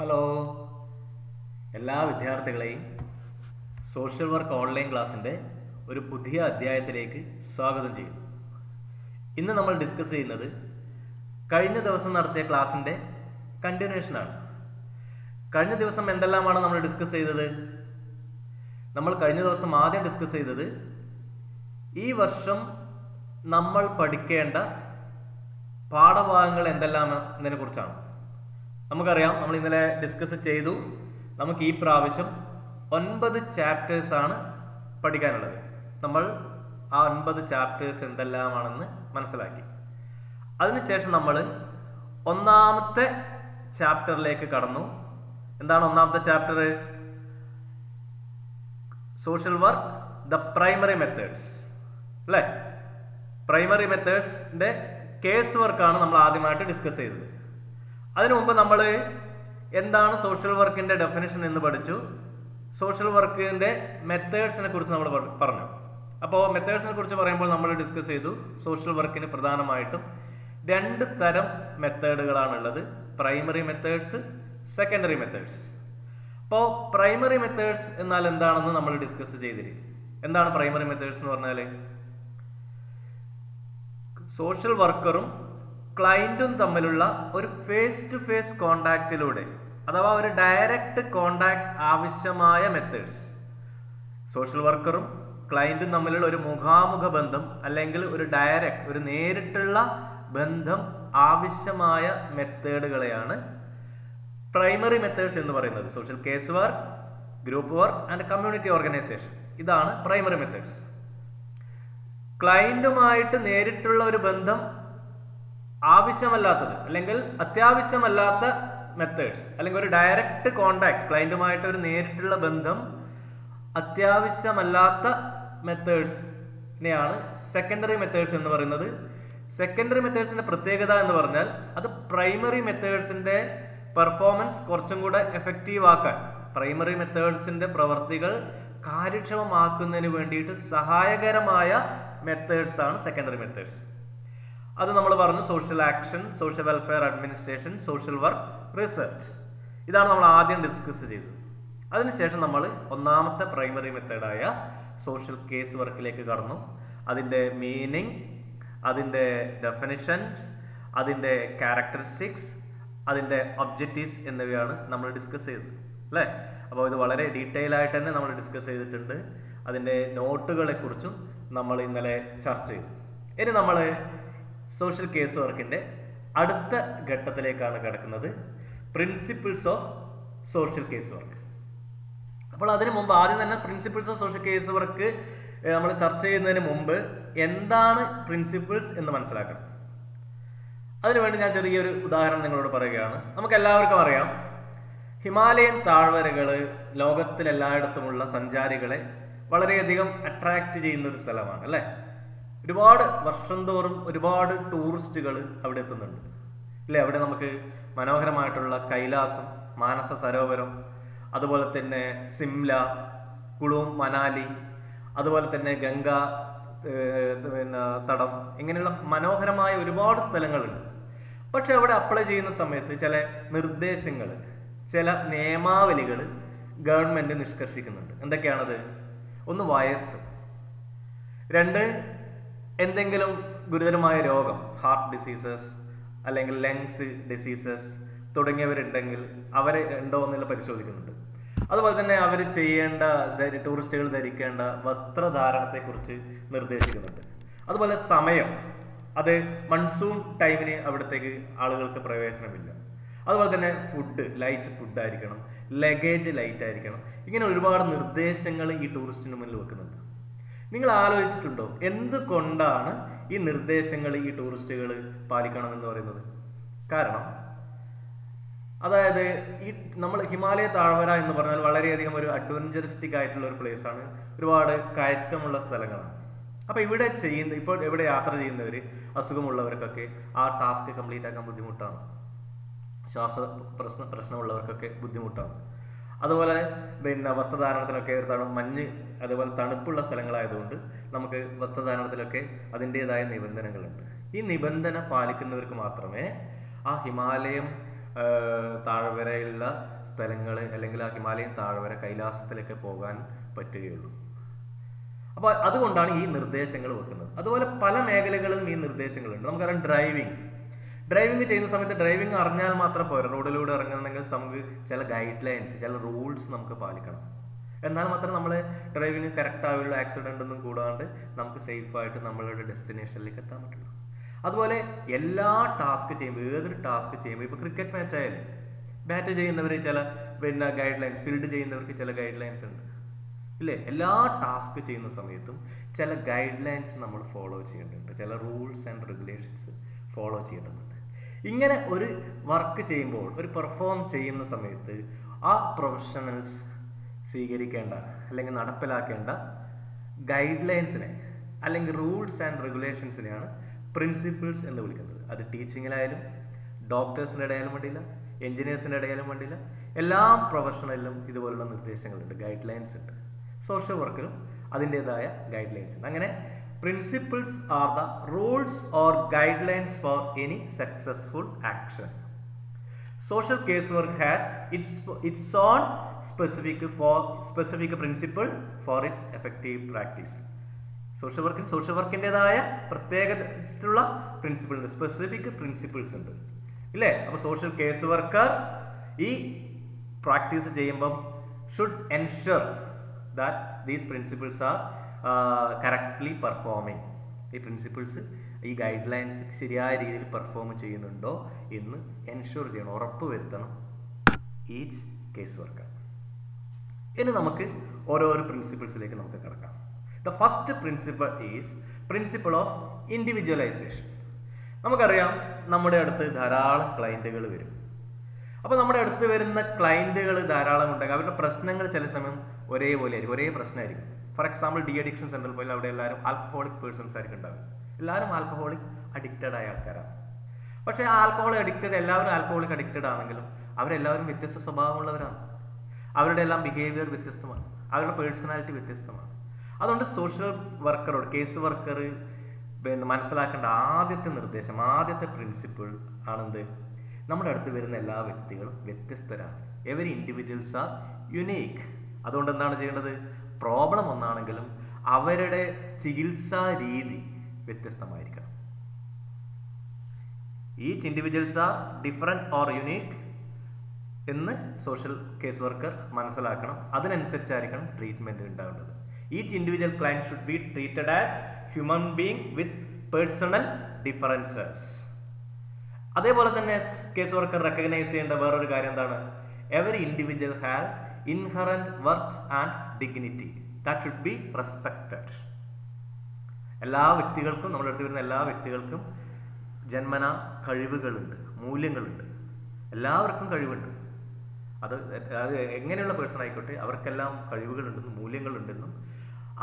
Hello, എല്ലാ വിദ്യാർത്ഥികളെയും social work online ക്ലാസ്സിൻ്റെ ഒരു പുതിയ അധ്യായത്തിലേക്ക് സ്വാഗതം ചെയ്യുന്നു. ഇന്ന് നമ്മൾ ഡിസ്കസ് ചെയ്യുന്നത് കഴിഞ്ഞ ദിവസം നടത്തിയ ക്ലാസ്സിൻ്റെ കണ്ടിന്യൂഷനാണ്. കഴിഞ്ഞ ദിവസം എന്തെല്ലാമാണ് നമ്മൾ ഡിസ്കസ് ചെയ്തത്? നമ്മൾ കഴിഞ്ഞ ദിവസം ആദ്യം ഡിസ്കസ് ചെയ്തത് ഈ വർഷം നമ്മൾ പഠിക്കേണ്ട പാഠഭാഗങ്ങൾ എന്തെല്ലാം എന്നതിനെ കുറിച്ചാണ്. നമുക്കറിയാം, നമ്മൾ ഇന്നലെ ഡിസ്കസ് ചെയ്തു, നമുക്ക് ഈ പ്രാവശ്യം 9 ചാപ്റ്റേഴ്സാണ് പഠിക്കാനുള്ളത്. നമ്മൾ ആ 9 ചാപ്റ്റേഴ്സ് എന്തെല്ലാമാണെന്ന് മനസ്സിലാക്കി. അതിനുശേഷം നമ്മൾ ഒന്നാമത്തെ ചാപ്റ്ററിലേക്ക് കടന്നു. എന്താണ് ഒന്നാമത്തെ chapter? Social work the primary methods, അല്ലേ? പ്രൈമറി മെത്തേഡ്സിന്റെ കേസ് വർക്കാണ് നമ്മൾ ആദ്യമായിട്ട് ഡിസ്കസ് ചെയ്തത്. അതിനു മുമ്പ് നമ്മൾ എന്താണ് സോഷ്യൽ വർക്കിന്റെ ഡെഫിനിഷൻ എന്ന് പഠിച്ചു. സോഷ്യൽ വർക്കിന്റെ മെത്തേഡ്സിനെ കുറിച്ച് നമ്മൾ പറഞ്ഞു. അപ്പോൾ മെത്തേഡ്സിനെ കുറിച്ച് പറയുമ്പോൾ നമ്മൾ ഡിസ്കസ് ചെയ്തു, സോഷ്യൽ വർക്കിന് പ്രധാനമായിട്ടും 2 തരം മെത്തേഡുകളാണുള്ളത്: പ്രൈമറി മെത്തേഡ്സ്, സെക്കൻഡറി മെത്തേഡ്സ്. അപ്പോൾ പ്രൈമറി മെത്തേഡ്സ് എന്നാൽ എന്താണെന്ന് നമ്മൾ ഡിസ്കസ് ചെയ്തിരിക്കും. എന്താണ് പ്രൈമറി മെത്തേഡ്സ് എന്ന് പറഞ്ഞാൽ? സോഷ്യൽ വർക്കറും ക്ലയന്റും തമ്മിലുള്ള ഒരു ഫേസ് ടു ഫേസ് കോണ്ടാക്റ്റിലൂടെ, അഥവാ ഒരു ഡയറക്റ്റ് കോണ്ടാക്ട് ആവശ്യമായ മെത്തേഡ്സ്. സോഷ്യൽ വർക്കറും ക്ലയന്റും തമ്മിലുള്ള ഒരു മുഖാമുഖ ബന്ധം, അല്ലെങ്കിൽ ഒരു നേരിട്ടുള്ള ബന്ധം ആവശ്യമായ മെത്തേഡുകളെയാണ് പ്രൈമറി മെത്തേഡ്സ് എന്ന് പറയുന്നത്. Social case work, group work and community organisation, ഇതാണ് പ്രൈമറി മെത്തേഡ്സ്. ക്ലയന്റുമായിട്ട് നേരിട്ടുള്ള ഒരു ബന്ധം ആവശ്യമല്ലാത്തത്, അല്ലെങ്കിൽ അത്യാവശ്യമല്ലാത്ത മെത്തേഡ്സ്, അല്ലെങ്കിൽ ഒരു ഡയറക്റ്റ് കോണ്ടാക്ട്, ക്ലയന്റുമായിട്ട് ഒരു നേരിട്ടുള്ള ബന്ധം അത്യാവശ്യമല്ലാത്ത മെത്തേഡ്സിനെയാണ് സെക്കൻഡറി മെത്തേഡ്സ് എന്ന് പറയുന്നത്. സെക്കൻഡറി മെത്തേഡ്സിന്റെ പ്രത്യേകത എന്ന് പറഞ്ഞാൽ, അത് പ്രൈമറി മെത്തേഡ്സിന്റെ പെർഫോമൻസ് കുറച്ചും കൂടെ എഫക്റ്റീവ് ആക്കാൻ, പ്രൈമറി മെത്തേഡ്സിന്റെ പ്രവർത്തികൾ കാര്യക്ഷമമാക്കുന്നതിന് വേണ്ടിയിട്ട് സഹായകരമായ മെത്തേഡ്സ് ആണ് സെക്കൻഡറി മെത്തേഡ്സ്. അത് നമ്മൾ പറഞ്ഞു: social action, social welfare administration, social work, research. ഇതാണ് നമ്മൾ ആദ്യം ഡിസ്കസ് ചെയ്തത്. അതിനുശേഷം നമ്മൾ ഒന്നാമത്തെ പ്രൈമറി മെത്തേഡായ സോഷ്യൽ കേസ് വർക്കിലേക്ക് കടന്നു. അതിൻ്റെ മീനിങ്, അതിൻ്റെ ഡെഫിനിഷൻസ്, അതിൻ്റെ ക്യാരക്ടറിസ്റ്റിക്സ്, അതിൻ്റെ ഒബ്ജക്റ്റീവ്സ് എന്നിവയാണ് നമ്മൾ ഡിസ്കസ് ചെയ്തത്, അല്ലേ? അപ്പോൾ ഇത് വളരെ ഡീറ്റെയിൽ ആയിട്ട് തന്നെ നമ്മൾ ഡിസ്കസ് ചെയ്തിട്ടുണ്ട്. അതിൻ്റെ നോട്ടുകളെ കുറിച്ചും നമ്മൾ ഇന്നലെ ചർച്ച ചെയ്തു. ഇനി നമ്മൾ സോഷ്യൽ കേസ് വർക്കിന്റെ അടുത്ത ഘട്ടത്തിലേക്കാണ് കിടക്കുന്നത്: principles of social case work. അപ്പോൾ അതിനു മുമ്പ് ആദ്യം തന്നെ principles of social case work നമ്മൾ ചർച്ച ചെയ്യുന്നതിന് മുമ്പ് എന്താണ് പ്രിൻസിപ്പിൾസ് എന്ന് മനസ്സിലാക്കണം. അതിനുവേണ്ടി ഞാൻ ചെറിയൊരു ഉദാഹരണം നിങ്ങളോട് പറയുകയാണ്. നമുക്ക് എല്ലാവർക്കും അറിയാം, ഹിമാലയൻ താഴ്വരകൾ ലോകത്തിലെല്ലായിടത്തുമുള്ള സഞ്ചാരികളെ വളരെയധികം അട്രാക്ട് ചെയ്യുന്ന ഒരു സ്ഥലമാണ്, അല്ലേ? ഒരുപാട് വർഷം തോറും ഒരുപാട് ടൂറിസ്റ്റുകൾ അവിടെ എത്തുന്നുണ്ട്, അല്ലേ? അവിടെ നമുക്ക് മനോഹരമായിട്ടുള്ള കൈലാസം, മാനസ സരോവരം, അതുപോലെ തന്നെ സിംല, കുളു മനാലി, അതുപോലെ തന്നെ ഗംഗ തടം, ഇങ്ങനെയുള്ള മനോഹരമായ ഒരുപാട് സ്ഥലങ്ങളുണ്ട്. പക്ഷെ അവിടെ അപ്ലൈ ചെയ്യുന്ന സമയത്ത് ചില നിർദ്ദേശങ്ങൾ, ചില നിയമാവലികൾ ഗവൺമെന്റ് നിഷ്കർഷിക്കുന്നുണ്ട്. എന്തൊക്കെയാണത്? 1, വയസ്സ്; 2, എന്തെങ്കിലും ഗുരുതരമായ രോഗം, ഹാർട്ട് ഡിസീസസ് അല്ലെങ്കിൽ ലങ്സ് ഡിസീസസ് തുടങ്ങിയവരുണ്ടെങ്കിൽ അവരെ ഉണ്ടോ എന്നുള്ള പരിശോധിക്കുന്നുണ്ട്. അതുപോലെ തന്നെ അവർ ചെയ്യേണ്ട, ടൂറിസ്റ്റുകൾ ധരിക്കേണ്ട വസ്ത്രധാരണത്തെക്കുറിച്ച് നിർദ്ദേശിക്കുന്നുണ്ട്. അതുപോലെ സമയം, അത് മൺസൂൺ ടൈമിന് അവിടത്തേക്ക് ആളുകൾക്ക് പ്രവേശനമില്ല. അതുപോലെ തന്നെ ഫുഡ്, ലൈറ്റ് ഫുഡ് ആയിരിക്കണം, ലഗേജ് ലൈറ്റ് ആയിരിക്കണം. ഇങ്ങനെ ഒരുപാട് നിർദ്ദേശങ്ങൾ ഈ ടൂറിസ്റ്റിന് മുന്നിൽ വെക്കുന്നുണ്ട്. നിങ്ങൾ ആലോചിച്ചിട്ടുണ്ടോ എന്തുകൊണ്ടാണ് ഈ നിർദ്ദേശങ്ങൾ ഈ ടൂറിസ്റ്റുകൾ പാലിക്കണം എന്ന് പറയുന്നത്? കാരണം, അതായത് ഈ നമ്മൾ ഹിമാലയ താഴ്വര എന്ന് പറഞ്ഞാൽ വളരെയധികം ഒരു അഡ്വഞ്ചറിസ്റ്റിക് ആയിട്ടുള്ള ഒരു പ്ലേസ് ആണ്. ഒരുപാട് കയറ്റമുള്ള സ്ഥലങ്ങളാണ്. അപ്പൊ ഇപ്പോൾ ഇവിടെ യാത്ര ചെയ്യുന്നവര്, അസുഖമുള്ളവർക്കൊക്കെ ആ ടാസ്ക് കംപ്ലീറ്റ് ആക്കാൻ ബുദ്ധിമുട്ടാണ്. ശ്വാസ പ്രശ്നമുള്ളവർക്കൊക്കെ ബുദ്ധിമുട്ടാണ്. അതുപോലെ വസ്ത്രധാരണത്തിനൊക്കെ മഞ്ഞ്, അതുപോലെ തണുപ്പുള്ള സ്ഥലങ്ങളായതുകൊണ്ട് നമുക്ക് വസ്ത്രധാരണത്തിലൊക്കെ അതിൻ്റെതായ നിബന്ധനകളുണ്ട്. ഈ നിബന്ധന പാലിക്കുന്നവർക്ക് മാത്രമേ ആ ഹിമാലയം താഴ്വരയുള്ള സ്ഥലങ്ങൾ അല്ലെങ്കിൽ ആ ഹിമാലയൻ താഴ്വര കൈലാസത്തിലൊക്കെ പോകാൻ പറ്റുകയുള്ളൂ. അപ്പോൾ അതുകൊണ്ടാണ് ഈ നിർദ്ദേശങ്ങൾ വെക്കുന്നത്. അതുപോലെ പല മേഖലകളിലും ഈ നിർദ്ദേശങ്ങളുണ്ട്. നമുക്കറിയാം ഡ്രൈവിംഗ് ചെയ്യുന്ന സമയത്ത് ഡ്രൈവിംഗ് അറിഞ്ഞാൽ മാത്രം പോരാ. റോഡിലൂടെ ഇറങ്ങുന്നുണ്ടെങ്കിൽ നമുക്ക് ചില ഗൈഡ് ലൈൻസ്, ചില റൂൾസ് നമുക്ക് പാലിക്കണം. എന്നാൽ മാത്രമേ നമ്മൾ ഡ്രൈവിംഗ് കറക്റ്റ് ആവുള്ളൂ, ആക്സിഡൻ്റ് ഒന്നും കൂടാണ്ട് നമുക്ക് സേഫായിട്ട് നമ്മളുടെ ഡെസ്റ്റിനേഷനിലേക്ക് എത്താൻ പറ്റുള്ളൂ. അതുപോലെ എല്ലാ ടാസ്ക് ചെയ്യുമ്പോൾ, ഏതൊരു ടാസ്ക് ചെയ്യുമ്പോൾ, ഇപ്പോൾ ക്രിക്കറ്റ് മാച്ച് ആയാലും ബാറ്റ് ചെയ്യുന്നവർ ചില ഗൈഡ് ലൈൻസ്, ഫീൽഡ് ചെയ്യുന്നവർക്ക് ചില ഗൈഡ് ലൈൻസ് ഉണ്ട് ഇല്ലേ? എല്ലാ ടാസ്ക് ചെയ്യുന്ന സമയത്തും ചില ഗൈഡ് ലൈൻസ് നമ്മൾ ഫോളോ ചെയ്യേണ്ടതുണ്ട്, ചില റൂൾസ് ആൻഡ് റെഗുലേഷൻസ് ഫോളോ ചെയ്യേണ്ടതുണ്ട്. ഇങ്ങനെ ഒരു വർക്ക് ചെയ്യുമ്പോൾ, ഒരു പെർഫോം ചെയ്യുന്ന സമയത്ത് ആ പ്രൊഫഷണൽസ് സ്വീകരിക്കേണ്ട അല്ലെങ്കിൽ നടപ്പിലാക്കേണ്ട ഗൈഡ് ലൈൻസിനെ അല്ലെങ്കിൽ റൂൾസ് ആൻഡ് റെഗുലേഷൻസിനെയാണ് പ്രിൻസിപ്പിൾസ് എന്ന് വിളിക്കുന്നത്. അത് ടീച്ചിങ്ങിലായാലും ഡോക്ടേഴ്സിൻ്റെ ഇടയിലും വേണ്ടിയില്ല, എൻജിനീയേഴ്സിൻ്റെ ഇടയിലും വേണ്ടിയില്ല, എല്ലാ പ്രൊഫഷണലിലും ഇതുപോലുള്ള നിർദ്ദേശങ്ങളുണ്ട്, ഗൈഡ് ലൈൻസ് ഉണ്ട്. സോഷ്യൽ വർക്കിലും അതിൻ്റെതായ ഗൈഡ് ലൈൻസ് ഉണ്ട്. അങ്ങനെ principles are the rules or guide lines for any successful action. Social casework has its own specific principle for its effective practice. Social വർക്കിൻ്റെതായ പ്രത്യേകതയുള്ള പ്രിൻസിപ്പിൾ ഉണ്ട്, സ്പെസിഫിക് പ്രിൻസിപ്പിൾസ് ഉണ്ട് ഇല്ലേ? അപ്പോൾ സോഷ്യൽ കേസ് വർക്കർ ഈ practice ചെയ്യുമ്പം should ensure that these principles are correctly performing. ഈ principles, ഈ ഗൈഡ് ലൈൻസ് ശരിയായ രീതിയിൽ പെർഫോം ചെയ്യുന്നുണ്ടോ എന്ന് എൻഷുർ ചെയ്യണം, ഉറപ്പ് വരുത്തണം ഈച്ച് കേസ് വർക്കർ. ഇനി നമുക്ക് ഓരോരോ പ്രിൻസിപ്പിൾസിലേക്ക് നമുക്ക് കിടക്കാം. The first principle is principle of individualisation. നമുക്കറിയാം നമ്മുടെ അടുത്ത് ധാരാളം ക്ലയൻറ്റുകൾ വരും. അപ്പോൾ നമ്മുടെ അടുത്ത് വരുന്ന ക്ലയൻറ്റുകൾ ധാരാളം ഉണ്ടെങ്കിൽ അവരുടെ പ്രശ്നങ്ങൾ ചില സമയം ഒരേപോലെ ആയിരിക്കും, ഒരേ പ്രശ്നമായിരിക്കും. ഫോർ എക്സാമ്പിൾ ഡി അഡിക്ഷൻ സെൻ്ററിൽ പോയാൽ അവിടെ എല്ലാവരും ആൽക്കഹോളിക് പേഴ്സൺസ് ആയിരിക്കും ഉണ്ടാവും. എല്ലാവരും ആൽക്കഹോളിക് അഡിക്റ്റഡ് ആയ ആൾക്കാരാണ്. പക്ഷേ എല്ലാവരും ആൽക്കഹോളിക് അഡിക്റ്റഡ് ആണെങ്കിലും അവരെല്ലാവരും വ്യത്യസ്ത സ്വഭാവമുള്ളവരാണ്. അവരുടെ എല്ലാം ബിഹേവിയർ വ്യത്യസ്തമാണ്, അവരുടെ പേഴ്സണാലിറ്റി വ്യത്യസ്തമാണ്. അതുകൊണ്ട് സോഷ്യൽ വർക്കറോട്, കേസ് വർക്കർ മനസ്സിലാക്കേണ്ട ആദ്യത്തെ നിർദ്ദേശം, ആദ്യത്തെ പ്രിൻസിപ്പിൾ ആണെന്ത്? നമ്മുടെ അടുത്ത് വരുന്ന എല്ലാ വ്യക്തികളും വ്യത്യസ്തരാണ്. Every individuals are unique. അതുകൊണ്ട് എന്താണ് ചെയ്യേണ്ടത്? പ്രോബ്ലം ഒന്നാണെങ്കിലും അവരുടെ ചികിത്സാ രീതി വ്യത്യസ്തമായിരിക്കണം. Each individuals are different or unique എന്ന് സോഷ്യൽ കേസ് വർക്കർ മനസ്സിലാക്കണം. അതിനനുസരിച്ചായിരിക്കണം ട്രീറ്റ്മെൻറ്റ് ഉണ്ടാവേണ്ടത്. Each individual client should be treated as human being with personal differences. അതേപോലെ തന്നെ കേസ് വർക്കർ റെക്കഗ്നൈസ് ചെയ്യേണ്ട വേറൊരു കാര്യം എന്താണ്? Every individual have inherent worth and dignity that should be respected. എല്ലാ വ്യക്തികൾക്കും, നമ്മുടെ അടുത്ത് വരുന്ന എല്ലാ വ്യക്തികൾക്കും ജന്മന കഴിവുകളുണ്ട്, മൂല്യങ്ങളുണ്ട്. എല്ലാവർക്കും കഴിവുണ്ട്. അത് എങ്ങനെയുള്ള പേഴ്സൺ ആയിക്കോട്ടെ, അവർക്കെല്ലാം കഴിവുകളുണ്ടെന്നും മൂല്യങ്ങളുണ്ടെന്നും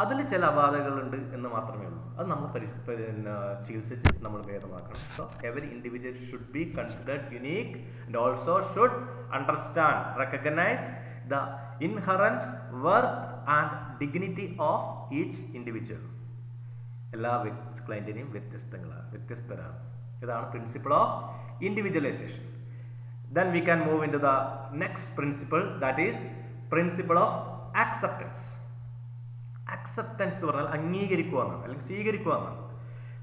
അതിൽ ചില അപാധകളുണ്ട് എന്ന് മാത്രമേ ഉള്ളൂ. അത് നമ്മൾ ചികിത്സിച്ച് നമ്മൾ ഭേദമാക്കണം. So every individual should be considered unique and also should understand, recognise the inherent worth and dignity of each individual. എല്ലാ ക്ലയൻറ്റിനെയും വ്യത്യസ്തരാണ്. ഇതാണ് principle of individualisation. Then we can move into the next principle, that is principle of acceptance. Acceptance പറഞ്ഞാൽ അംഗീകരിക്കുക എന്നാണ്, അല്ലെങ്കിൽ സ്വീകരിക്കുക എന്നാണ്.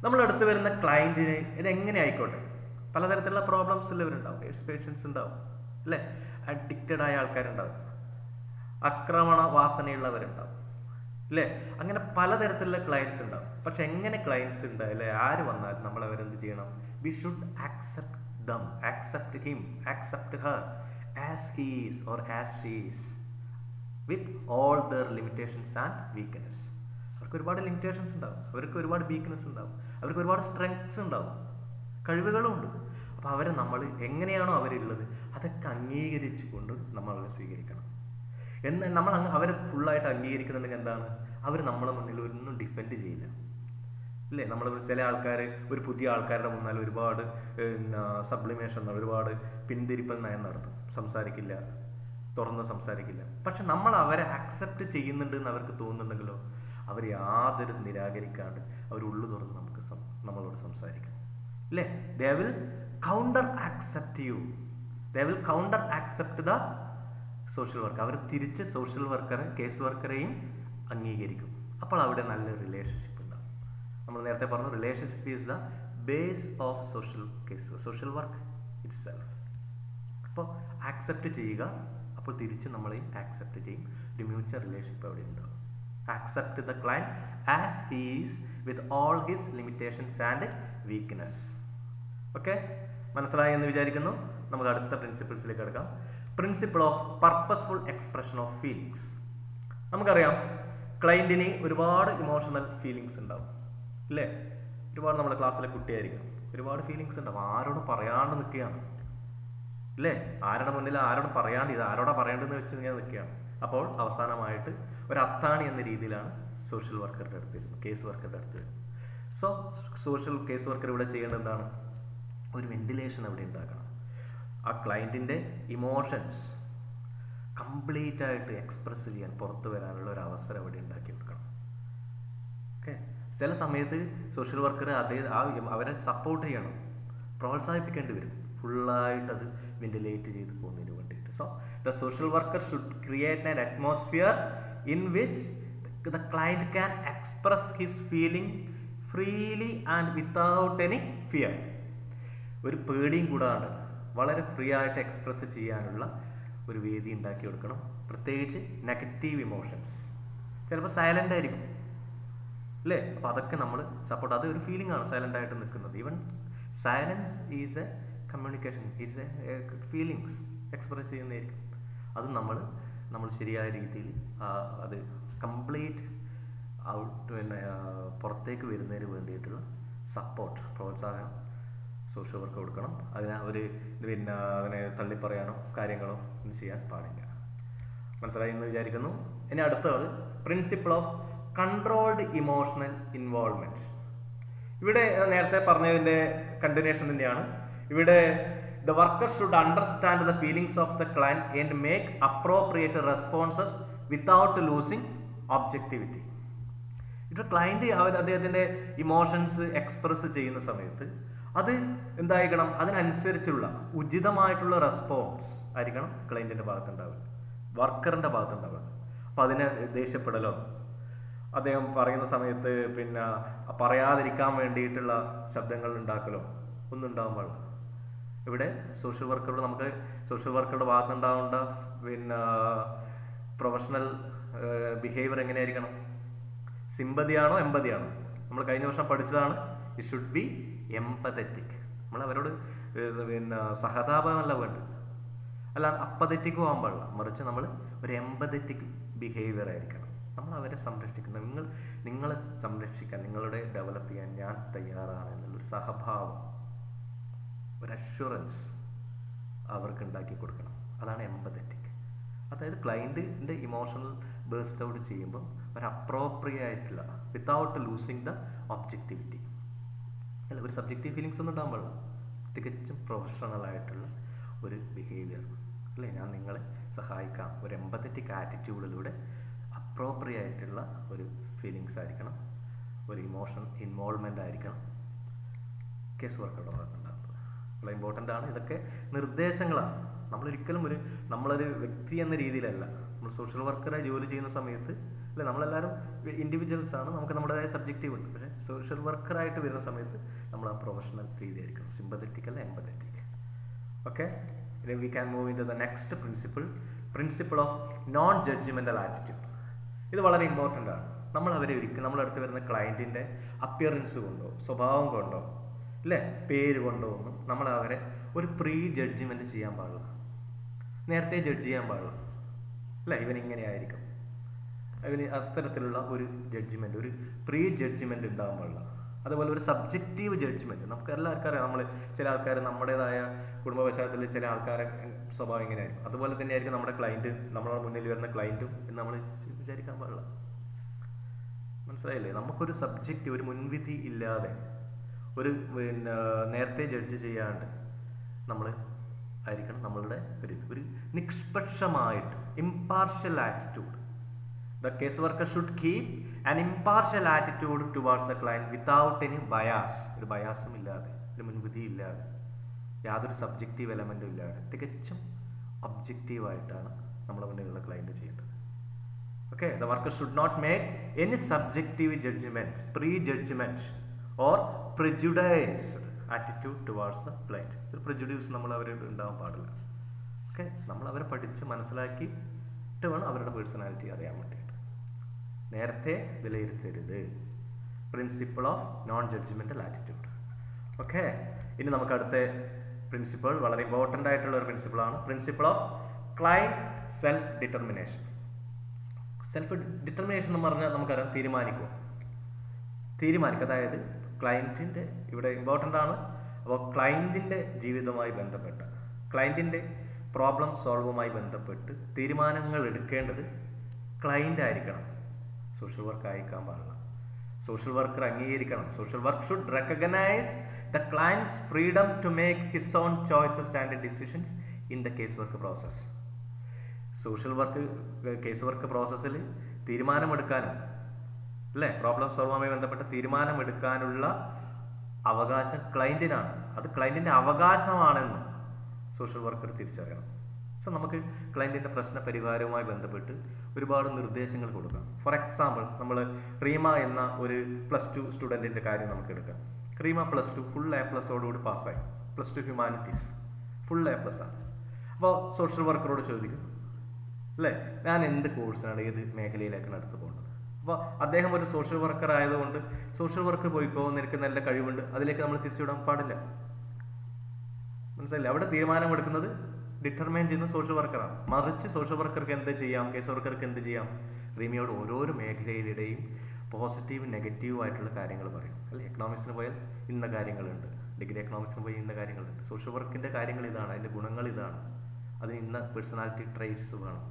നമ്മളടുത്ത് വരുന്ന ക്ലയൻറ്റിന് ഇതെങ്ങനെ ആയിക്കോട്ടെ, പലതരത്തിലുള്ള പ്രോബ്ലംസ് ഉള്ളവരുണ്ടാവും, എയ്ഡ്സ് പേഷ്യൻസ് ഉണ്ടാവും അല്ലേ, അഡിക്റ്റഡ് ആയ ആൾക്കാരുണ്ടാവും, ആക്രമണ വാസനയുള്ളവരുണ്ടാവും അല്ലേ, അങ്ങനെ പലതരത്തിലുള്ള ക്ലയൻസ് ഉണ്ടാവും. പക്ഷെ എങ്ങനെ ക്ലയൻസ് ഉണ്ട് അല്ലെ, ആര് വന്നാലും നമ്മൾ അവരെന്ത് ചെയ്യണം? We should accept them, accept him, accept her as he is or as she is, with all their limitations and weakness. അവർക്ക് ഒരുപാട് ലിമിറ്റേഷൻസ് ഉണ്ടാവും, അവർക്ക് ഒരുപാട് വീക്ക്നെസ് ഉണ്ടാവും, അവർക്ക് ഒരുപാട് സ്ട്രെങ്ത്സ് ഉണ്ടാവും, കഴിവുകളും ഉണ്ട്. അപ്പോൾ അവരെ നമ്മൾ എങ്ങനെയാണോ അവരുള്ളത് അതൊക്കെ അംഗീകരിച്ചു കൊണ്ട് നമ്മൾ അവരെ സ്വീകരിക്കണം. എന്നാൽ നമ്മൾ അവരെ ഫുള്ളായിട്ട് അംഗീകരിക്കുന്നുണ്ടെങ്കിൽ എന്താണ്? അവർ നമ്മളെ മുന്നിൽ ഒന്നും ഡിപ്പെൻഡ് ചെയ്യില്ല അല്ലേ. നമ്മൾ ചില ആൾക്കാർ ഒരു പുതിയ ആൾക്കാരുടെ മുന്നാൽ ഒരുപാട് സബ്ലിമേഷൻ, ഒരുപാട് പിന്തിരിപ്പൽ നയം നടത്തും, സംസാരിക്കില്ല, തുറന്ന് സംസാരിക്കില്ല. പക്ഷെ നമ്മൾ അവരെ അക്സെപ്റ്റ് ചെയ്യുന്നുണ്ട് എന്ന് അവർക്ക് തോന്നുന്നുണ്ടെങ്കിലോ അവർ യാതൊരു നിരാകരിക്കാണ്ട് അവർ ഉള്ളു തുറന്ന് നമ്മളോട് സംസാരിക്കും അല്ലേ. They will counter accept you they will counter accept the social worker. അവർ തിരിച്ച് സോഷ്യൽ വർക്കറെ കേസ് വർക്കറെയും അംഗീകരിക്കും. അപ്പോൾ അവിടെ നല്ലൊരു റിലേഷൻഷിപ്പ് ഉണ്ടാകും. നമ്മൾ നേരത്തെ പറഞ്ഞു relationship is the base of social work it self. അപ്പോൾ ആക്സെപ്റ്റ് ചെയ്യുക, അപ്പോൾ തിരിച്ച് നമ്മളെയും ആക്സെപ്റ്റ് ചെയ്യും. ഒരു മ്യൂച്വൽ റിലേഷൻഷിപ്പ് അവിടെ ഉണ്ടാവും. Accept the client as he is with all his limitations and weakness. Okay, മനസ്സിലായി എന്ന് വിചാരിക്കുന്നു. നമുക്ക് അടുത്ത പ്രിൻസിപ്പിൾസിലേക്ക് കിടക്കാം. Principle of purposeful expression of feelings. നമുക്കറിയാം ക്ലയന്റിന് ഒരുപാട് ഇമോഷണൽ ഫീലിങ്സ് ഉണ്ടാവും അല്ലേ? ഒരുപാട് നമ്മുടെ ക്ലാസ്സിലെ കുട്ടിയായിരിക്കും, ഒരുപാട് ഫീലിങ്സ് ഉണ്ടാവും. ആരോടും പറയാണ്ട് നിൽക്കുകയാണ് അല്ലേ? ആരുടെ മുന്നിൽ ആരോടും പറയാണ്ട് ഇത് ആരോടാ പറയേണ്ടതെന്ന് വെച്ച് ഇങ്ങനെ നിൽക്കുകയാണ്. അപ്പോൾ അവസാനമായിട്ട് ഒരു അത്താണി എന്ന രീതിയിലാണ് സോഷ്യൽ വർക്കറുടെ അടുത്ത് വരുന്നത്, കേസ് വർക്കറുടെ അടുത്ത് വരുന്നത്. സോ സോഷ്യൽ കേസ് വർക്കർ ഇവിടെ ചെയ്യേണ്ടത് എന്താണ്? ഒരു വെന്റിലേഷൻ അവിടെ ഉണ്ടാക്കണം. ആ ക്ലയൻറ്റിൻ്റെ ഇമോഷൻസ് കംപ്ലീറ്റ് ആയിട്ട് എക്സ്പ്രസ് ചെയ്യാൻ, പുറത്തു വരാനുള്ള ഒരു അവസരം അവിടെ ഉണ്ടാക്കി കൊടുക്കണം. ഓക്കെ, ചില സമയത്ത് സോഷ്യൽ വർക്കർ അവരെ സപ്പോർട്ട് ചെയ്യണം, പ്രോത്സാഹിപ്പിക്കേണ്ടി വരും, ഫുള്ളായിട്ട് അത് വെന്റിലേറ്റ് ചെയ്ത് പോകുന്നതിന് വേണ്ടിയിട്ട്. So the social worker should create an atmosphere in which the client can express his feeling freely and without any fear. ഒരു പേടിയും കൂടാണ്ട് വളരെ ഫ്രീ ആയിട്ട് എക്സ്പ്രസ് ചെയ്യാനുള്ള ഒരു വേദി ഉണ്ടാക്കി കൊടുക്കണം. പ്രത്യേകിച്ച് നെഗറ്റീവ് ഇമോഷൻസ് ചിലപ്പോൾ സൈലൻ്റ് ആയിരിക്കും അല്ലേ? അപ്പോൾ അതൊക്കെ നമ്മൾ സപ്പോർട്ട്, അത് ഒരു ഫീലിംഗ് ആണ് സൈലൻ്റ് ആയിട്ട് നിൽക്കുന്നത്. Even silence is A communication, is A feelings express ചെയ്യുന്നതായിരിക്കും. അത് നമ്മൾ ശരിയായ രീതിയിൽ അത് കംപ്ലീറ്റ് പിന്നെ പുറത്തേക്ക് വരുന്നതിന് വേണ്ടിയിട്ടുള്ള സപ്പോർട്ട്, പ്രോത്സാഹനം സോഷ്യൽ വർക്ക് കൊടുക്കണം. പിന്നെ അതിനെ തള്ളിപ്പറയാനോ കാര്യങ്ങളോ ഒന്നും ചെയ്യാൻ പാടില്ല. മനസ്സിലായി എന്ന് വിചാരിക്കുന്നു. ഇനി അടുത്തത് principle of controlled emotional involvement. ഇവിടെ നേരത്തെ പറഞ്ഞതിൻ്റെ കണ്ടിന്യൂഷൻ തന്നെയാണ്. ഇവിടെ the worker should understand the feelings of the client and make appropriate responses without losing objectivity. ഇവിടെ ക്ലയന്റ് അദ്ദേഹത്തിൻ്റെ ഇമോഷൻസ് എക്സ്പ്രസ് ചെയ്യുന്ന സമയത്ത് അത് എന്തായിരിക്കണം? അതിനനുസരിച്ചുള്ള ഉചിതമായിട്ടുള്ള റെസ്പോൺസ് ആയിരിക്കണം ക്ലയന്റിന്റെ ഭാഗത്തുണ്ടാവുക, വർക്കറിന്റെ ഭാഗത്തുണ്ടാവുക. അപ്പം അതിനെ ദേഷ്യപ്പെടലോ അദ്ദേഹം പറയുന്ന സമയത്ത് പിന്നെ പറയാതിരിക്കാൻ വേണ്ടിയിട്ടുള്ള ശബ്ദങ്ങൾ ഉണ്ടാക്കലോ ഒന്നും ഉണ്ടാവാൻ പാടില്ല. ഇവിടെ സോഷ്യൽ വർക്കറുടെ ഭാഗത്തുണ്ടാവേണ്ട പിന്നെ പ്രൊഫഷണൽ ബിഹേവിയർ എങ്ങനെയായിരിക്കണം? സിമ്പതിയാണോ എമ്പതിയാണോ? നമ്മൾ കഴിഞ്ഞ വർഷം പഠിച്ചതാണ്. It should be empathetic. നമ്മൾ അവരോട് പിന്നെ സഹതാപമല്ല വേണ്ടത്, അല്ലാണ്ട് അപ്പതറ്റിക് പോകാൻ പാടില്ല. മറിച്ച് നമ്മൾ ഒരു എംപതറ്റിക് ബിഹേവിയർ ആയിരിക്കണം. നമ്മൾ അവരെ സംരക്ഷിക്കുന്നത്, നിങ്ങളെ സംരക്ഷിക്കാൻ, നിങ്ങളുടെ ഡെവലപ്പ് ചെയ്യാൻ ഞാൻ തയ്യാറാണ് എന്നുള്ളൊരു സഹഭാവം, ഒരു അഷ്വറൻസ് അവർക്ക് ഉണ്ടാക്കി കൊടുക്കണം. അതാണ് എംപതറ്റിക്. അതായത് ക്ലയൻറ്റിൻ്റെ ഇമോഷണൽ ബേസ്റ്റ് ഔട്ട് ചെയ്യുമ്പോൾ ഒരു അപ്രോപ്രിയേറ്റ് ആയിട്ടുള്ള, വിത്തൗട്ട് ലൂസിങ് ദ ഒബ്ജക്റ്റിവിറ്റി, അല്ല ഒരു സബ്ജക്റ്റീവ് ഫീലിങ്സ് ഒന്നും ഉണ്ടാകാൻ പാടില്ല. തികച്ചും പ്രൊഫഷണൽ ആയിട്ടുള്ള ഒരു ബിഹേവിയർ അല്ലേ? ഞാൻ നിങ്ങളെ സഹായിക്കാം, ഒരു എംപതറ്റിക് ആറ്റിറ്റ്യൂഡിലൂടെ അപ്രോപ്രിയേറ്റ് ആയിട്ടുള്ള ഒരു ഫീലിങ്സ് ആയിരിക്കണം, ഒരു ഇമോഷൻ ഇൻവോൾവ്മെൻ്റ് ആയിരിക്കണം കേസ് വർക്കറുടെ ഭാഗത്തുണ്ടാകുന്നത്. വളരെ ഇമ്പോർട്ടൻ്റ് ആണ്. ഇതൊക്കെ നിർദ്ദേശങ്ങളാണ്. നമ്മളൊരിക്കലും നമ്മളൊരു വ്യക്തി എന്ന രീതിയിലല്ല. നമ്മൾ സോഷ്യൽ വർക്കറായി ജോലി ചെയ്യുന്ന സമയത്ത് അല്ലെ, നമ്മളെല്ലാവരും ഇൻഡിവിജ്വൽസ് ആണ്, നമുക്ക് നമ്മുടേതായ സബ്ജക്റ്റീവ് ഉണ്ട്. പക്ഷേ സോഷ്യൽ വർക്കറായിട്ട് വരുന്ന സമയത്ത് നമ്മൾ ആ പ്രൊഫഷണൽ രീതി ആയിരിക്കണം, സിമ്പതറ്റിക് അല്ല empathetic. Okay, we can move into the next principle of non judgemental attitude. ഇത് വളരെ ഇമ്പോർട്ടൻ്റ് ആണ്. നമ്മളടുത്ത് വരുന്ന ക്ലയൻറ്റിൻ്റെ അപ്പിയറൻസ് കൊണ്ടോ സ്വഭാവം കൊണ്ടോ അല്ലേ പേര് കൊണ്ടോ ഒന്നും നമ്മൾ അവരെ ഒരു പ്രീ ജഡ്ജ്മെൻറ്റ് ചെയ്യാൻ പാടില്ല, നേരത്തെ ജഡ്ജ് ചെയ്യാൻ പാടില്ല അല്ലേ? ഇവനിങ്ങനെ ആയിരിക്കും, അതിന് അത്തരത്തിലുള്ള ഒരു ജഡ്ജ്മെൻറ്റ്, ഒരു പ്രീ ജഡ്ജ്മെൻറ്റ് ഉണ്ടാകാൻ പാടില്ല. അതുപോലെ ഒരു സബ്ജക്റ്റീവ് ജഡ്ജ്മെൻറ്റ്, നമുക്ക് എല്ലാവർക്കും അറിയാം. ചില ആൾക്കാർ നമ്മുടേതായ കുടുംബ പശ്ചാത്തലത്തിൽ ചില ആൾക്കാരെ സ്വഭാവം ഇങ്ങനെയായിരിക്കും. അതുപോലെ തന്നെ ആയിരിക്കും നമ്മുടെ ക്ലയൻറ്റ്, നമ്മുടെ മുന്നിൽ വരുന്ന ക്ലയൻറ്റും എന്ന് നമ്മൾ വിചാരിക്കാൻ പാടില്ല. മനസ്സിലായില്ലേ? നമുക്കൊരു സബ്ജക്റ്റ്, ഒരു മുൻവിധി ഇല്ലാതെ, ഒരു പിന്നെ നേരത്തെ ജഡ്ജ് ചെയ്യാണ്ട് നമ്മൾ ആയിരിക്കണം നമ്മളുടെ ഒരു നിഷ്പക്ഷമായിട്ട് impartial attitude. The case worker should keep an impartial attitude towards the client without any bias. ഒരു ബയാസും ഇല്ലാതെ, ഒരു മുൻവിധി ഇല്ലാതെ യാതൊരു സബ്ജക്റ്റീവ് എലമെൻറ്റും ഇല്ലാതെ തികച്ചും ഒബ്ജക്റ്റീവായിട്ടാണ് നമ്മളെ മുന്നിലുള്ള ക്ലയൻറ്റ് ചെയ്യേണ്ടത്. Okay, the worker should not make any subjective judgement, pre judgement or prejudiced attitude towards the client. ഒരു പ്രിജുഡ്യൂസ് നമ്മൾ അവരോട് ഉണ്ടാവാൻ പാടില്ല. ഓക്കെ, നമ്മൾ അവരെ പഠിച്ച് മനസ്സിലാക്കിയിട്ട് വേണം അവരുടെ പേഴ്സണാലിറ്റി അറിയാൻ വേണ്ടിയിട്ട്. നേരത്തെ വിലയിരുത്തരുത്. Principle of non judgemental attitude. Okay, ഇനി നമുക്ക് അടുത്ത പ്രിൻസിപ്പിൾ വളരെ ഇമ്പോർട്ടൻ്റ് ആയിട്ടുള്ള ഒരു പ്രിൻസിപ്പിളാണ് principle of client self determination. Self determination എന്ന് പറഞ്ഞാൽ നമുക്കറിയാം തീരുമാനിക്കുക, അതായത് ക്ലയൻറ്റിൻ്റെ ഇവിടെ ഇമ്പോർട്ടൻ്റ് ആണ്. അപ്പോൾ ക്ലയൻറ്റിൻ്റെ ജീവിതവുമായി ബന്ധപ്പെട്ട, ക്ലയൻറ്റിൻ്റെ പ്രോബ്ലം സോൾവുമായി ബന്ധപ്പെട്ട് തീരുമാനങ്ങൾ എടുക്കേണ്ടത് ക്ലയൻ്റ് ആയിരിക്കണം, സോഷ്യൽ വർക്ക് അയക്കാൻ പാടില്ല. സോഷ്യൽ വർക്കർ അംഗീകരിക്കണം. Social work should recognise the clients freedom to make his own choices and decisions in the case work process. Social work case work പ്രോസസ്സിൽ തീരുമാനമെടുക്കാനും അല്ലേ, പ്രോബ്ലം സോൾവുമായി ബന്ധപ്പെട്ട തീരുമാനമെടുക്കാനുള്ള അവകാശം ക്ലയൻറ്റിനാണ്. അത് ക്ലയൻറ്റിൻ്റെ അവകാശമാണെന്ന് സോഷ്യൽ വർക്കർ തിരിച്ചറിയണം. സോ നമുക്ക് ക്ലയൻറ്റിൻ്റെ പ്രശ്ന പരിഹാരവുമായി ബന്ധപ്പെട്ട് ഒരുപാട് നിർദ്ദേശങ്ങൾ കൊടുക്കാം. ഫോർ എക്സാമ്പിൾ, നമ്മൾ റീമ എന്ന ഒരു +2 സ്റ്റുഡൻറ്റിൻ്റെ കാര്യം നമുക്ക് എടുക്കാം. റീമ +2 ഫുൾ A+ഓടുകൂടി പാസ്സായി. +2 ഹ്യൂമാനിറ്റീസ് ഫുൾ A+. അപ്പോൾ സോഷ്യൽ വർക്കറോട് ചോദിക്കും അല്ലേ, ഞാൻ എന്ത് കോഴ്സാണ്, ഏത് മേഖലയിലേക്കാണ് അടുത്ത് പോകേണ്ടത്. അപ്പോൾ അദ്ദേഹം ഒരു സോഷ്യൽ വർക്കർ ആയതുകൊണ്ട് സോഷ്യൽ വർക്ക് പോയിക്കോ, നിനക്ക് നല്ല കഴിവുണ്ട്, അതിലേക്ക് നമ്മൾ തിരിച്ചുവിടാൻ പാടില്ല. മനസ്സിലായില്ലേ? അവിടെ തീരുമാനമെടുക്കുന്നത് ഡിറ്റർമൈൻ ചെയ്യുന്ന സോഷ്യൽ വർക്കറാണ്. മറിച്ച് സോഷ്യൽ വർക്കർക്ക് എന്ത് ചെയ്യാം, കേസ് വർക്കർക്ക് എന്ത് ചെയ്യാം, റീമിയോട് ഓരോരോ മേഖലയിലൂടെയും പോസിറ്റീവ് നെഗറ്റീവ് ആയിട്ടുള്ള കാര്യങ്ങൾ പറയും അല്ലേ. എക്കണോമിക്സിന് പോയാൽ ഇന്ന കാര്യങ്ങളുണ്ട്, ഡിഗ്രി എക്കണോമിക്സിന് പോയി ഇന്ന കാര്യങ്ങളുണ്ട്, സോഷ്യൽ വർക്കിൻ്റെ കാര്യങ്ങൾ ഇതാണ്, അതിൻ്റെ ഗുണങ്ങൾ ഇതാണ്, അതിന് ഇന്ന പേഴ്സണാലിറ്റി ട്രേറ്റ്സ് വേണം.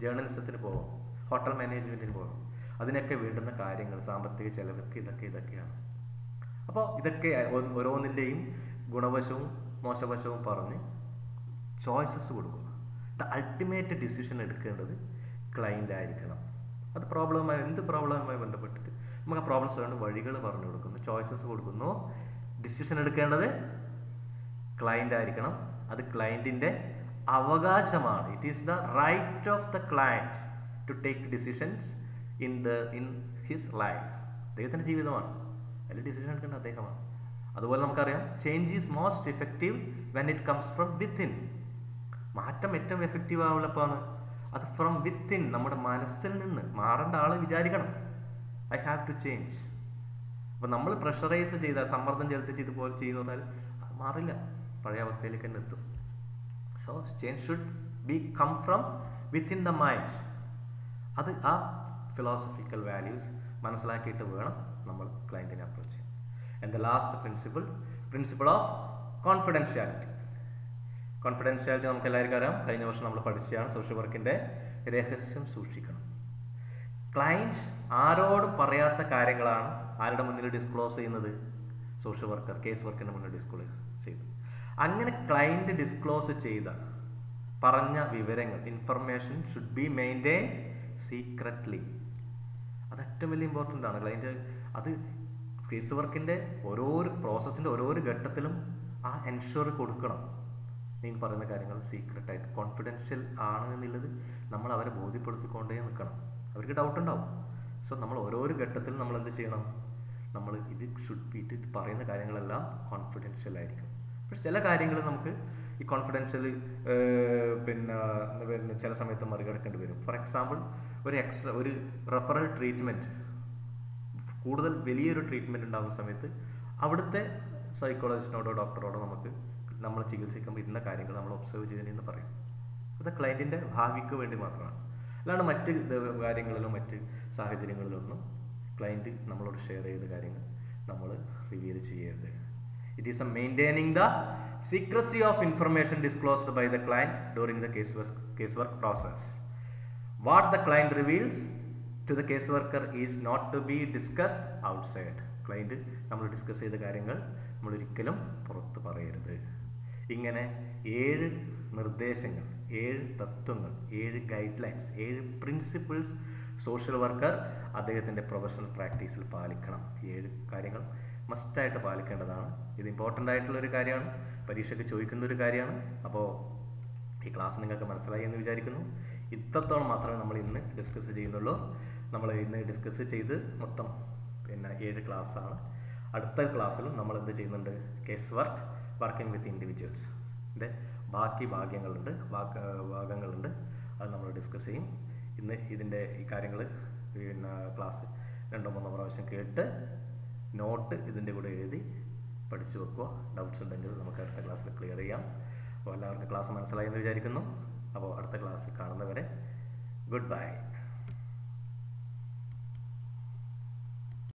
ജേർണലിസത്തിന് പോകാം, ഹോട്ടൽ മാനേജ്മെൻറ്റിന് പോകാം, അതിനൊക്കെ വേണ്ടുന്ന കാര്യങ്ങൾ, സാമ്പത്തിക ചെലവൊക്കെ ഇതൊക്കെയാണ്. അപ്പോൾ ഇതൊക്കെ ഓരോന്നിൻ്റെയും ഗുണവശവും മോശവശവും പറഞ്ഞ് ചോയ്സസ് കൊടുക്കുക. ദ അൾട്ടിമേറ്റ് ഡിസിഷൻ എടുക്കേണ്ടത് ക്ലയൻ്റ് ആയിരിക്കണം. അത് എന്ത് പ്രോബ്ലവുമായി ബന്ധപ്പെട്ടിട്ട് നമുക്ക് ആ പ്രോബ്ലംസ് വേണ്ട വഴികൾ പറഞ്ഞു കൊടുക്കുന്നു, ചോയ്സസ് കൊടുക്കുന്നു. ഡിസിഷൻ എടുക്കേണ്ടത് ക്ലയൻ്റ് ആയിരിക്കണം. അത് ക്ലയൻറ്റിൻ്റെ അവകാശമാണ്. It is the right of the client to take decisions in his life. അദ്ദേഹത്തിൻ്റെ ജീവിതമാണ്, അതിൽ ഡിസിഷൻ എടുക്കേണ്ടത് അദ്ദേഹമാണ്. അതുപോലെ നമുക്കറിയാം, change is most effective when it comes from within. മാറ്റം ഏറ്റവും എഫക്റ്റീവ് ആവുള്ളപ്പോഴാണ് അത് ഫ്രം വിത്തിൻ, നമ്മുടെ മനസ്സിൽ നിന്ന്. മാറേണ്ട ആൾ വിചാരിക്കണം, ഐ ഹാവ് ടു ചേഞ്ച്. അപ്പം നമ്മൾ പ്രഷറൈസ് ചെയ്താൽ, സമ്മർദ്ദം ചെലുത്തിച്ച് ഇതുപോലെ ചെയ്താൽ അത് മാറില്ല, പഴയ അവസ്ഥയിലേക്ക് തന്നെ എത്തും. So change should be come from within the mind. അത് ആ ഫിലോസഫിക്കൽ വാല്യൂസ് മനസ്സിലാക്കിയിട്ട് വേണം നമ്മൾ ക്ലയൻറ്റിനെ അപ്രോച്ച് ചെയ്യാൻ. And the last principle of confidentiality. Confidentiality നമുക്ക് എല്ലാവർക്കും അറിയാം, കഴിഞ്ഞ വർഷം നമ്മൾ പഠിച്ചതാണ്. സോഷ്യൽ വർക്കിൻ്റെ രഹസ്യം സൂക്ഷിക്കണം. ക്ലയൻറ്റ് ആരോടും പറയാത്ത കാര്യങ്ങളാണ് ആരുടെ മുന്നിൽ ഡിസ്ക്ലോസ് ചെയ്യുന്നത്? സോഷ്യൽ വർക്കർ കേസ് വർക്കിൻ്റെ മുന്നിൽ ഡിസ്ക്ലോസ് ചെയ്തു. അങ്ങനെ ക്ലയൻറ്റ് ഡിസ്ക്ലോസ് ചെയ്ത പറഞ്ഞ വിവരങ്ങൾ, information should be maintain secretly. അത് ഏറ്റവും വലിയ ഇമ്പോർട്ടൻ്റ് ആണ്. ക്ലയൻറ്റ് അത് കേസ് വർക്കിൻ്റെ ഓരോരോ പ്രോസസ്സിൻ്റെ ഓരോരോ ഘട്ടത്തിലും ആ എൻഷുർ കൊടുക്കണം. നീ പറയുന്ന കാര്യങ്ങൾ സീക്രട്ടായിട്ട് കോൺഫിഡൻഷ്യൽ ആണ് എന്നുള്ളത് നമ്മൾ അവരെ ബോധ്യപ്പെടുത്തിക്കൊണ്ടേ നിൽക്കണം. അവർക്ക് ഡൗട്ട് ഉണ്ടാവും. സോ നമ്മൾ ഓരോരോ ഘട്ടത്തിലും നമ്മൾ എന്ത് ചെയ്യണം? നമ്മൾ ഇത് ഷുഡ് ബി, ഇത് പറയുന്ന കാര്യങ്ങളെല്ലാം കോൺഫിഡൻഷ്യൽ ആയിരിക്കും. പക്ഷെ ചില കാര്യങ്ങൾ നമുക്ക് ഈ കോൺഫിഡൻഷ്യൽ പിന്നെ ചില സമയത്ത് മറികടക്കേണ്ടി വരും. ഫോർ എക്സാമ്പിൾ, ഒരു റെഫറൽ ട്രീറ്റ്മെൻറ്റ്, കൂടുതൽ വലിയൊരു ട്രീറ്റ്മെൻറ്റ് ഉണ്ടാകുന്ന സമയത്ത് അവിടുത്തെ സൈക്കോളജിസ്റ്റിനോടോ ഡോക്ടറോടോ നമുക്ക് നമ്മൾ ചികിത്സിക്കുമ്പോൾ ഇന്ന കാര്യങ്ങൾ നമ്മൾ ഒബ്സർവ് ചെയ്തതെന്ന് പറയും. അത് ക്ലയൻറ്റിൻ്റെ ഭാവിക്ക് വേണ്ടി മാത്രമാണ്. അല്ലാണ്ട് മറ്റ് കാര്യങ്ങളിലോ മറ്റ് സാഹചര്യങ്ങളിലൊന്നും ക്ലയൻറ്റ് നമ്മളോട് ഷെയർ ചെയ്ത കാര്യങ്ങൾ നമ്മൾ റിവീൽ ചെയ്യരുത്. It is maintaining the secrecy of information disclosed by the client during the case work process. What the client reveals to the case worker is not to be discussed outside. Client നമ്മൾ discuss ചെയ്ത കാര്യങ്ങൾ നമ്മളൊരിക്കലും പുറത്ത് പറയരുത്. ഇങ്ങനെ 7 നിർദ്ദേശങ്ങൾ, 7 തത്വങ്ങൾ, 7 guide lines, 7 principles social worker അദ്ദേഹത്തിൻ്റെ പ്രൊഫഷണൽ പ്രാക്ടീസിൽ പാലിക്കണം. 7 കാര്യങ്ങൾ മസ്റ്റായിട്ട് പാലിക്കേണ്ടതാണ്. ഇത് ഇമ്പോർട്ടൻ്റ് ആയിട്ടുള്ളൊരു കാര്യമാണ്, പരീക്ഷയ്ക്ക് ചോദിക്കുന്ന ഒരു കാര്യമാണ്. അപ്പോൾ ഈ ക്ലാസ് നിങ്ങൾക്ക് മനസ്സിലായി എന്ന് വിചാരിക്കുന്നു. ഇത്രത്തോളം മാത്രമേ നമ്മൾ ഇന്ന് ഡിസ്കസ് ചെയ്യുന്നുള്ളൂ. നമ്മൾ ഇന്ന് ഡിസ്കസ് ചെയ്ത് മൊത്തം 7 ക്ലാസ്സാണ്. അടുത്ത ക്ലാസ്സിലും നമ്മൾ എന്ത് ചെയ്യുന്നുണ്ട്, case work, working with individuals ബാക്കി ഭാഗങ്ങളുണ്ട്, അത് നമ്മൾ ഡിസ്കസ് ചെയ്യും. ഇന്ന് ഇതിൻ്റെ ഈ കാര്യങ്ങൾ ക്ലാസ് 2-3 പ്രാവശ്യം കേട്ട് നോട്ട് ഇതിൻ്റെ കൂടെ എഴുതി പഠിച്ചു വെക്കുക. ഡൗട്ട്സ് ഉണ്ടെങ്കിൽ നമുക്ക് അടുത്ത ക്ലാസ്സിൽ ക്ലിയർ ചെയ്യാം. അപ്പോൾ എല്ലാവർക്കും ക്ലാസ് മനസ്സിലായി എന്ന് വിചാരിക്കുന്നു. അപ്പോൾ അടുത്ത ക്ലാസ്സിൽ കാണുന്നവരെ ഗുഡ് ബൈ.